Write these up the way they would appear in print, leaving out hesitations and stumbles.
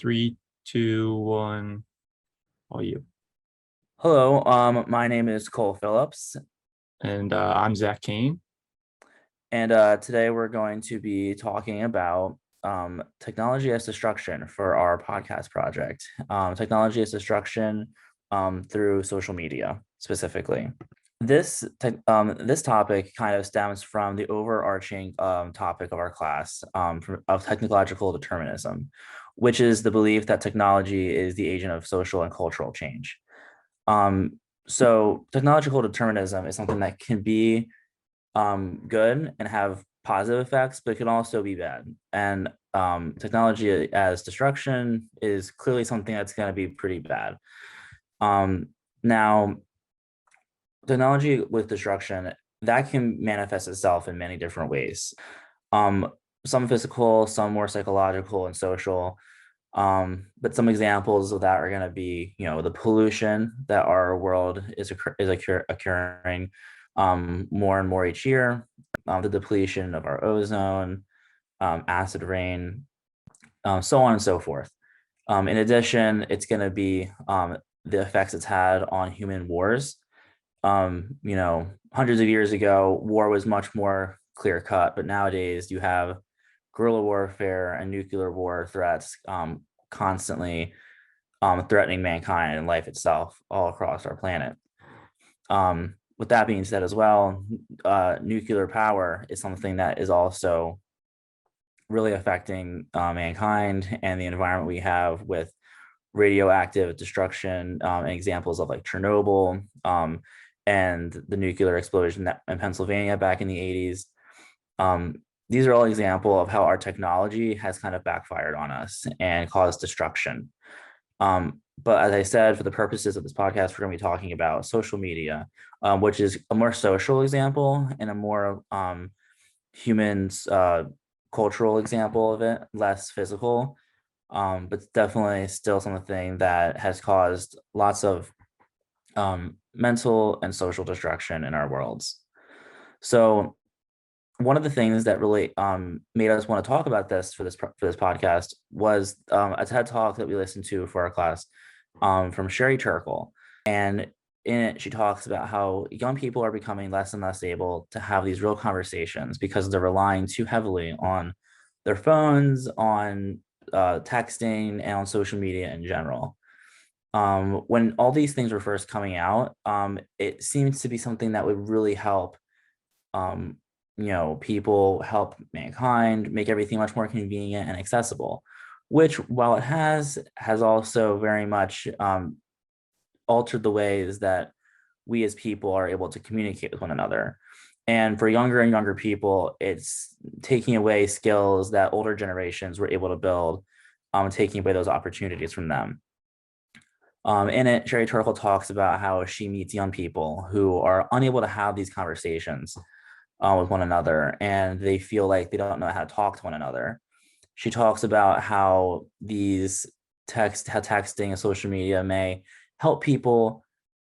Three, two, one. All you. Hello, my name is Cole Phillips, And I'm Zach Kane. and today we're going to be talking about technology as destruction for our podcast project. Technology as destruction through social media specifically. This topic kind of stems from the overarching topic of our class of technological determinism, which is the belief that technology is the agent of social and cultural change. So technological determinism is something that can be good and have positive effects, but it can also be bad. And technology as destruction is clearly something that's going to be pretty bad. Now, technology with destruction that can manifest itself in many different ways. Some physical, some more psychological and social. But some examples of that are going to be, the pollution that our world is occurring more and more each year, the depletion of our ozone, acid rain, so on and so forth. In addition, it's going to be the effects it's had on human wars. Hundreds of years ago, war was much more clear cut, but nowadays you have guerrilla warfare and nuclear war threats constantly threatening mankind and life itself all across our planet. With that being said as well, nuclear power is something that is also really affecting mankind and the environment we have with radioactive destruction and examples of like Chernobyl and the nuclear explosion in Pennsylvania back in the 80s. These are all examples of how our technology has kind of backfired on us and caused destruction. But as I said, for the purposes of this podcast, we're going to be talking about social media, which is a more social example and a more humans cultural example of it, less physical, but definitely still something that has caused lots of mental and social destruction in our worlds. So one of the things that really made us want to talk about this for this podcast was a TED talk that we listened to for our class from Sherry Turkle, and in it she talks about how young people are becoming less and less able to have these real conversations because they're relying too heavily on their phones, on texting, and on social media in general. When all these things were first coming out, it seems to be something that would really help people, help mankind, make everything much more convenient and accessible, which while it has also very much altered the ways that we as people are able to communicate with one another. And for younger and younger people, it's taking away skills that older generations were able to build, taking away those opportunities from them. In it, Sherry Turkle talks about how she meets young people who are unable to have these conversations with one another, and they feel like they don't know how to talk to one another. She talks about how texting and social media may help people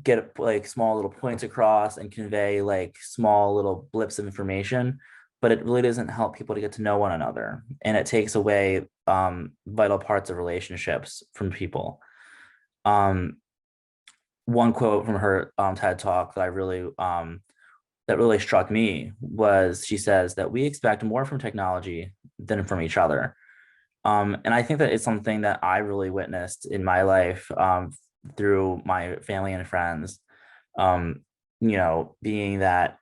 get like small little points across and convey like small little blips of information, but it really doesn't help people to get to know one another, and it takes away vital parts of relationships from people. One quote from her TED talk that really struck me was she says that we expect more from technology than from each other. And I think that it's something that I really witnessed in my life through my family and friends. Being that,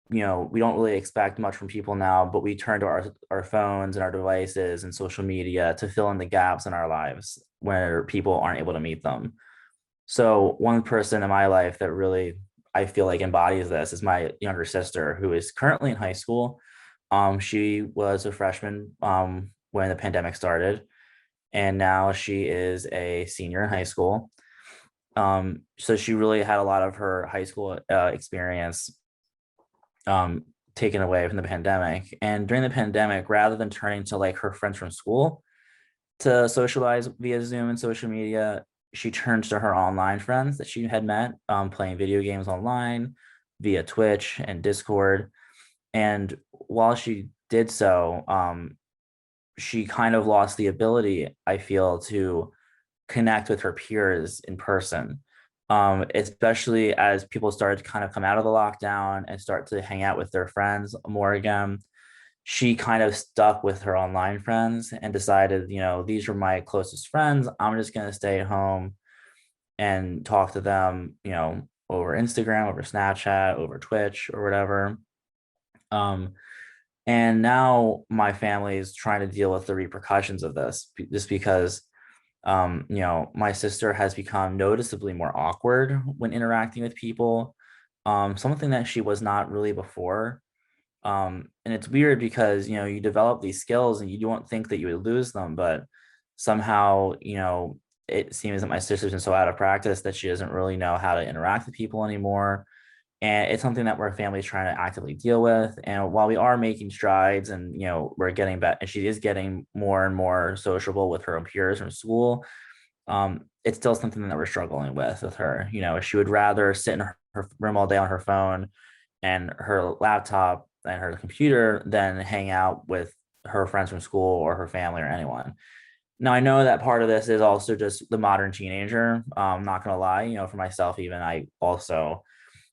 we don't really expect much from people now, but we turn to our phones and our devices and social media to fill in the gaps in our lives where people aren't able to meet them. So one person in my life that really I feel like embodies this is my younger sister, who is currently in high school. She was a freshman when the pandemic started, and now she is a senior in high school. So she really had a lot of her high school experience taken away from the pandemic. And during the pandemic, rather than turning to like her friends from school to socialize via Zoom and social media, she turned to her online friends that she had met playing video games online via Twitch and Discord. And while she did so, she kind of lost the ability, I feel, to connect with her peers in person. Especially as people started to kind of come out of the lockdown and start to hang out with their friends more again. She kind of stuck with her online friends and decided, these are my closest friends. I'm just going to stay at home and talk to them, over Instagram, over Snapchat, over Twitch or whatever. Um, and now my family is trying to deal with the repercussions of this just because my sister has become noticeably more awkward when interacting with people. Something that she was not really before. And it's weird because, you develop these skills and you don't think that you would lose them, but somehow, it seems that my sister's been so out of practice that she doesn't really know how to interact with people anymore. And it's something that our family is trying to actively deal with. And while we are making strides and, we're getting back, and she is getting more and more sociable with her peers from school, it's still something that we're struggling with her. She would rather sit in her room all day on her phone and her laptop and her computer than hang out with her friends from school or her family or anyone. Now, I know that part of this is also just the modern teenager. I'm not going to lie, for myself, even I also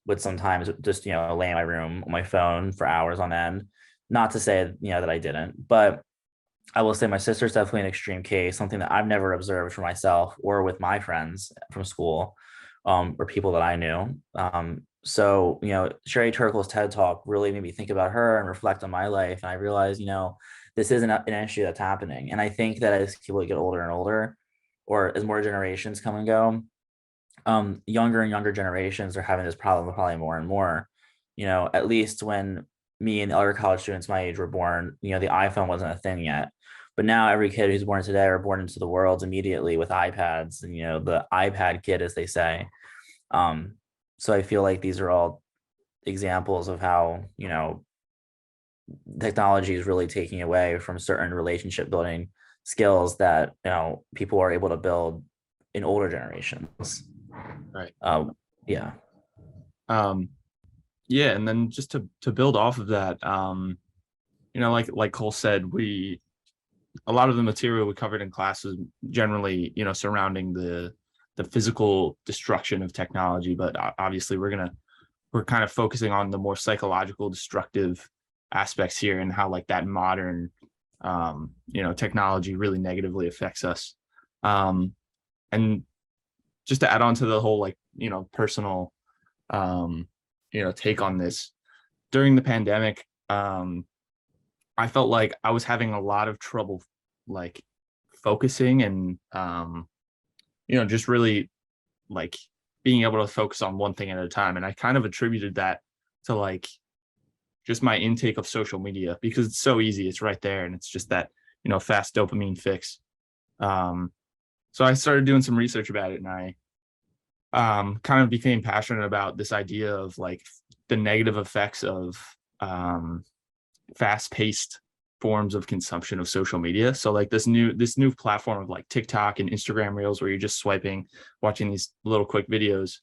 would sometimes just, lay in my room on my phone for hours on end. Not to say, that I didn't, but I will say my sister's definitely an extreme case, something that I've never observed for myself or with my friends from school, or people that I knew. So, Sherry Turkle's TED Talk really made me think about her and reflect on my life. And I realized, this isn't an issue that's happening. And I think that as people get older and older, or as more generations come and go, younger and younger generations are having this problem probably more and more. At least when me and other college students my age were born, the iPhone wasn't a thing yet. But now every kid who's born today are born into the world immediately with iPads and, the iPad kid, as they say. Um, so I feel like these are all examples of how, technology is really taking away from certain relationship building skills that, people are able to build in older generations. Right. Yeah. Yeah, and then just to build off of that, like Cole said, a lot of the material we covered in class was generally, surrounding the physical destruction of technology, but obviously we're kind of focusing on the more psychological destructive aspects here and how like that modern technology really negatively affects us. And just to add on to the whole like personal take on this, during the pandemic, I felt like I was having a lot of trouble like focusing and just really like being able to focus on one thing at a time. And I kind of attributed that to like just my intake of social media because it's so easy. It's right there. And it's just that, fast dopamine fix. So I started doing some research about it and I kind of became passionate about this idea of like the negative effects of fast-paced forms of consumption of social media. So like this new platform of like TikTok and Instagram Reels where you're just swiping, watching these little quick videos.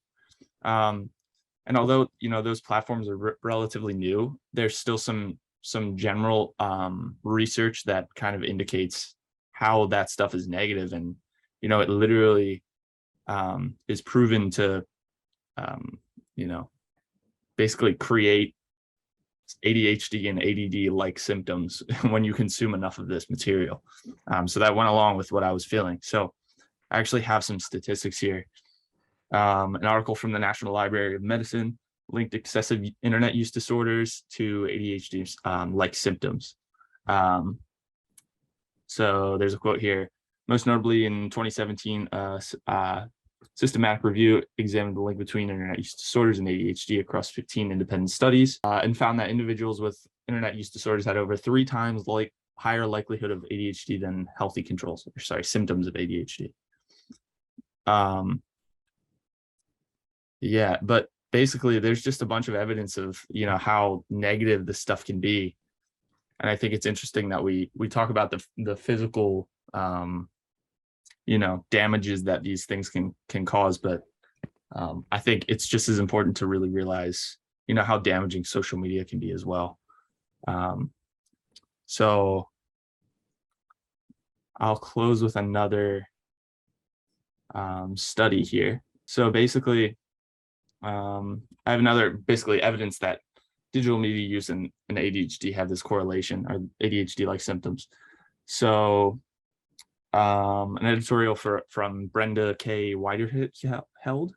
And although those platforms are relatively new, there's still some general research that kind of indicates how that stuff is negative, and it literally is proven to basically create ADHD and ADD like symptoms when you consume enough of this material. So that went along with what I was feeling. So I actually have some statistics here. An article from the National Library of Medicine linked excessive internet use disorders to ADHD like symptoms. So there's a quote here. Most notably in 2017, systematic review examined the link between internet use disorders and ADHD across 15 independent studies and found that individuals with internet use disorders had over 3 times higher likelihood of ADHD than healthy controls, or sorry, symptoms of ADHD. Yeah, but basically there's just a bunch of evidence of, how negative this stuff can be. And I think it's interesting that we talk about the physical, damages that these things can cause. But I think it's just as important to really realize, how damaging social media can be as well. So I'll close with another study here. So basically, I have another basically evidence that digital media use and ADHD have this correlation, or ADHD-like symptoms. So an editorial from Brenda K. Widerheld,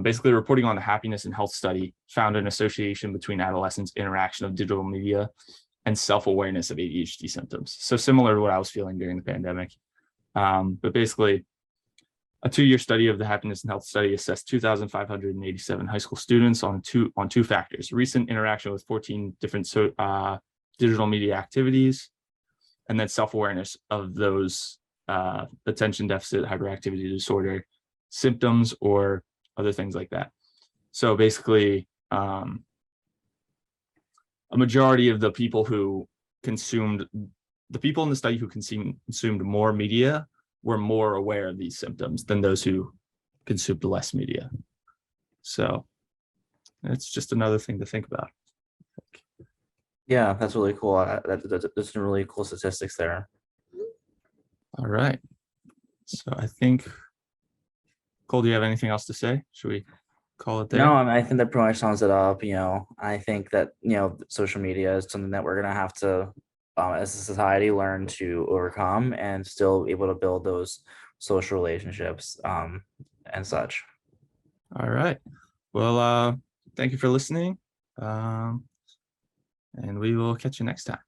basically reporting on the happiness and health study found an association between adolescents' interaction of digital media and self-awareness of ADHD symptoms. So similar to what I was feeling during the pandemic. But basically, a 2-year study of the happiness and health study assessed 2,587 high school students on two factors: recent interaction with 14 different digital media activities, and then self-awareness of those attention deficit hyperactivity disorder symptoms or other things like that. So basically, a majority of the people in the study who consumed more media were more aware of these symptoms than those who consumed less media. So it's just another thing to think about. Yeah, that's really cool. There's some really cool statistics there. All right. So I think, Cole, do you have anything else to say? Should we call it there? No, I mean, I think that pretty much sums it up. I think that, social media is something that we're going to have to, as a society, learn to overcome and still be able to build those social relationships and such. All right. Well, thank you for listening. And we will catch you next time.